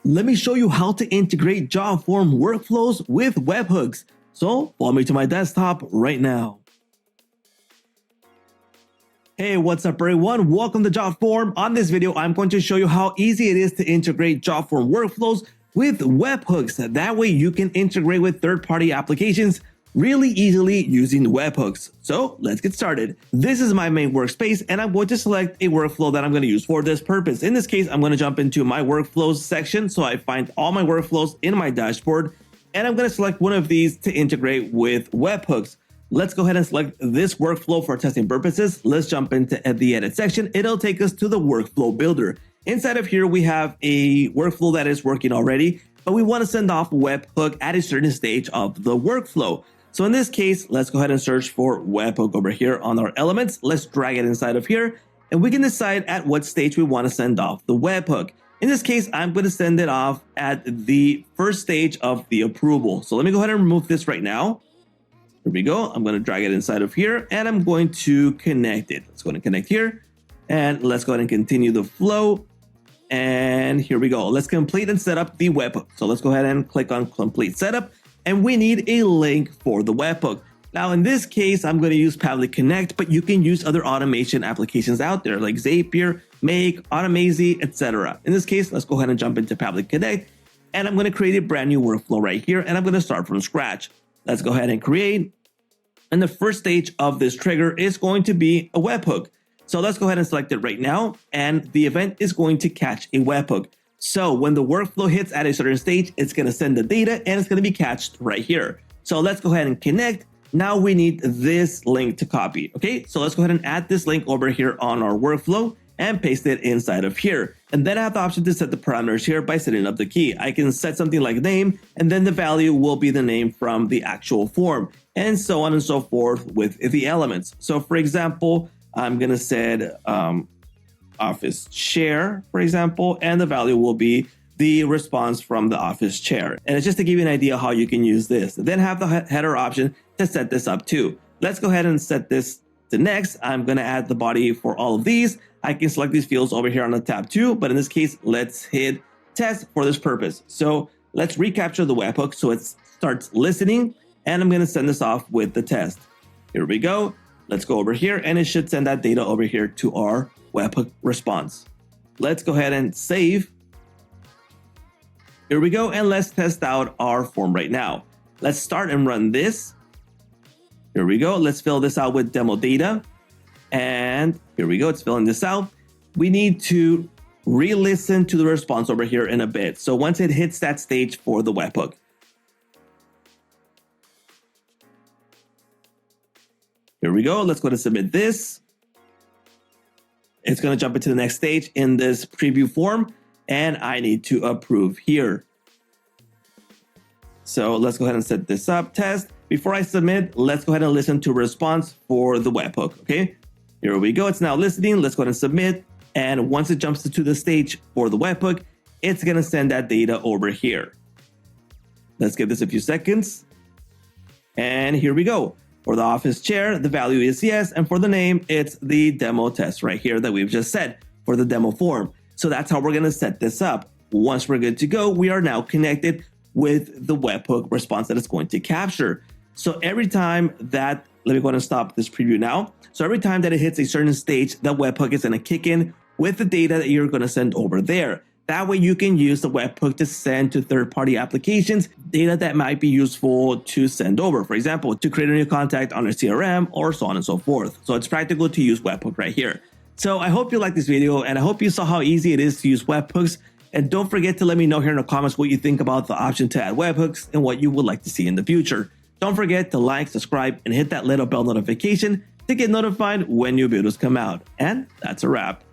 let me show you how to integrate Jotform workflows with webhooks. So follow me to my desktop right now. Hey, what's up everyone? Welcome to Jotform. On this video, I'm going to show you how easy it is to integrate Jotform workflows with webhooks. That way you can integrate with third-party applications really easily using webhooks. So let's get started. This is my main workspace and I'm going to select a workflow that I'm going to use for this purpose. In this case, I'm going to jump into my workflows section. So I find all my workflows in my dashboard and I'm going to select one of these to integrate with webhooks. Let's go ahead and select this workflow for testing purposes. Let's jump into the edit section. It'll take us to the workflow builder. Inside of here, we have a workflow that is working already, but we want to send off a webhook at a certain stage of the workflow. So in this case, let's go ahead and search for webhook over here on our elements. Let's drag it inside of here and we can decide at what stage we want to send off the webhook. In this case, I'm going to send it off at the first stage of the approval. So let me go ahead and remove this right now. Here we go. I'm going to drag it inside of here and I'm going to connect it. Let's go ahead and connect here and let's go ahead and continue the flow. And here we go. Let's complete and set up the webhook. So let's go ahead and click on complete setup. And we need a link for the webhook. Now, in this case, I'm going to use Pabbly Connect, but you can use other automation applications out there like Zapier, Make, Automazy, etc. In this case, let's go ahead and jump into Pabbly Connect. And I'm going to create a brand new workflow right here. And I'm going to start from scratch. Let's go ahead and create. And the first stage of this trigger is going to be a webhook. So let's go ahead and select it right now. And the event is going to catch a webhook. So when the workflow hits at a certain stage, it's going to send the data and it's going to be catched right here. So let's go ahead and connect. Now we need this link to copy. Okay, so let's go ahead and add this link over here on our workflow and paste it inside of here. And then I have the option to set the parameters here by setting up the key. I can set something like name, and then the value will be the name from the actual form, and so on and so forth with the elements. So for example, I'm going to set office chair, for example, and the value will be the response from the office chair. And it's just to give you an idea how you can use this. Then have the header option to set this up too. Let's go ahead and set this to next. I'm going to add the body for all of these. I can select these fields over here on the tab too, but in this case, let's hit test for this purpose. So let's recapture the webhook so it starts listening, and I'm going to send this off with the test. Here we go. Let's go over here and it should send that data over here to our webhook response. Let's go ahead and save. Here we go. And let's test out our form right now. Let's start and run this. Here we go. Let's fill this out with demo data. And here we go. It's filling this out. We need to re-listen to the response over here in a bit. So once it hits that stage for the webhook. Here we go. Let's go to submit this. It's going to jump into the next stage in this preview form, and I need to approve here. So let's go ahead and set this up, test. Before I submit, let's go ahead and listen to response for the webhook. Okay, here we go. It's now listening. Let's go ahead and submit. And once it jumps to the stage for the webhook, it's going to send that data over here. Let's give this a few seconds. And here we go. For the office chair, the value is yes. And for the name, it's the demo test right here that we've just set for the demo form. So that's how we're going to set this up. Once we're good to go, we are now connected with the webhook response that it's going to capture. So every time that, let me go ahead and stop this preview now. So every time that it hits a certain stage, that webhook is going to kick in with the data that you're going to send over there. That way you can use the webhook to send to third-party applications data that might be useful to send over. For example, to create a new contact on a CRM or so on and so forth. So it's practical to use webhook right here. So I hope you liked this video and I hope you saw how easy it is to use webhooks. And don't forget to let me know here in the comments what you think about the option to add webhooks and what you would like to see in the future. Don't forget to like, subscribe, and hit that little bell notification to get notified when new videos come out. And that's a wrap.